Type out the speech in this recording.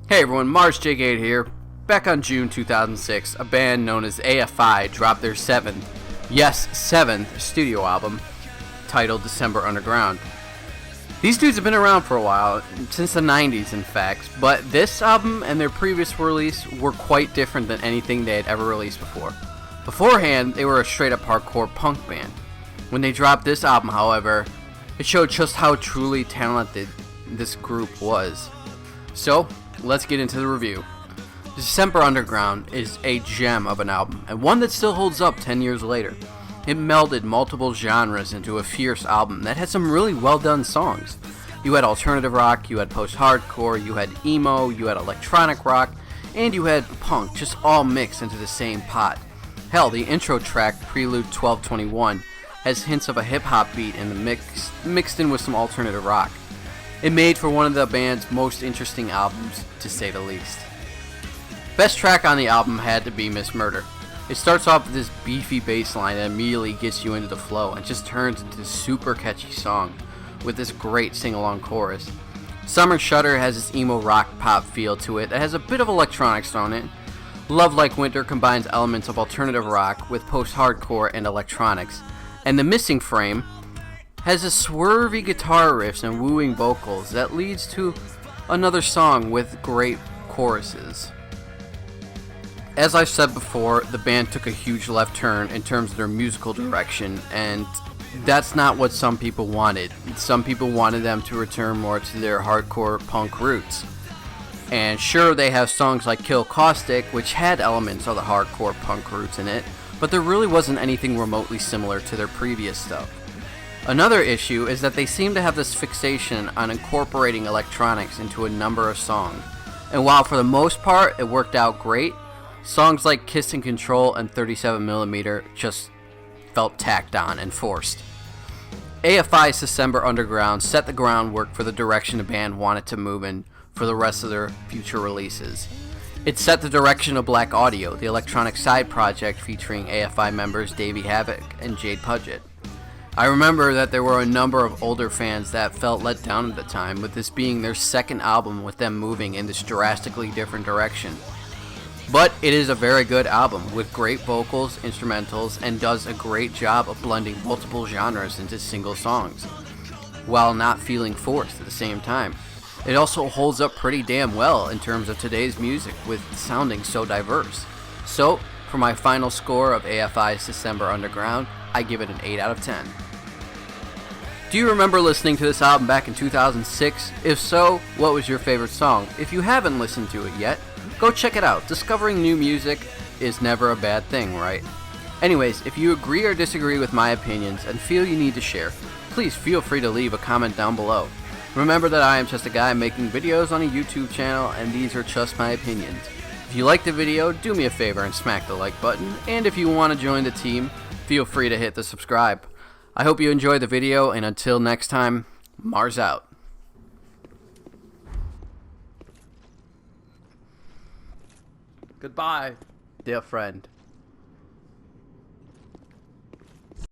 Hey everyone, Mars J8 here. Back on June 2006, a band known as AFI dropped their seventh studio album, titled Decemberunderground. These dudes have been around for a while, since the 90s in fact, but this album and their previous release were quite different than anything they had ever released before. Beforehand, they were a straight-up hardcore punk band. When they dropped this album, however, it showed just how truly talented this group was. So, let's get into the review. Decemberunderground is a gem of an album, and one that still holds up 10 years later. It melded multiple genres into a fierce album that had some really well done songs. You had alternative rock, you had post-hardcore, you had emo, you had electronic rock, and you had punk, just all mixed into the same pot. Hell, the intro track, Prelude 1221, has hints of a hip-hop beat in the mix, mixed in with some alternative rock. It made for one of the band's most interesting albums, to say the least. Best track on the album had to be Miss Murder. It starts off with this beefy bass line that immediately gets you into the flow and just turns into this super catchy song with this great sing-along chorus. Summer Shudder has this emo rock pop feel to it that has a bit of electronics thrown in. Love Like Winter combines elements of alternative rock with post-hardcore and electronics. And The Missing Frame has a swervy guitar riffs and wooing vocals that leads to another song with great choruses. As I've said before, the band took a huge left turn in terms of their musical direction, and that's not what some people wanted. Some people wanted them to return more to their hardcore punk roots. And sure, they have songs like Kill Caustic, which had elements of the hardcore punk roots in it, but there really wasn't anything remotely similar to their previous stuff. Another issue is that they seem to have this fixation on incorporating electronics into a number of songs. And while for the most part it worked out great, songs like Kiss and Control and 37mm just felt tacked on and forced. AFI's Decemberunderground set the groundwork for the direction the band wanted to move in for the rest of their future releases. It set the direction of Black Audio, the electronic side project featuring AFI members Davey Havok and Jade Puget. I remember that there were a number of older fans that felt let down at the time, with this being their second album with them moving in this drastically different direction. But it is a very good album with great vocals, instrumentals, and does a great job of blending multiple genres into single songs, while not feeling forced at the same time. It also holds up pretty damn well in terms of today's music, with sounding so diverse. So, for my final score of AFI's Decemberunderground, I give it an 8 out of 10. Do you remember listening to this album back in 2006? If so, what was your favorite song? If you haven't listened to it yet, go check it out. Discovering new music is never a bad thing, right? Anyways, if you agree or disagree with my opinions and feel you need to share, please feel free to leave a comment down below. Remember that I am just a guy making videos on a YouTube channel, and these are just my opinions. If you liked the video, do me a favor and smack the like button, and if you want to join the team, feel free to hit the subscribe. I hope you enjoyed the video, and until next time, Mars out. Goodbye, dear friend.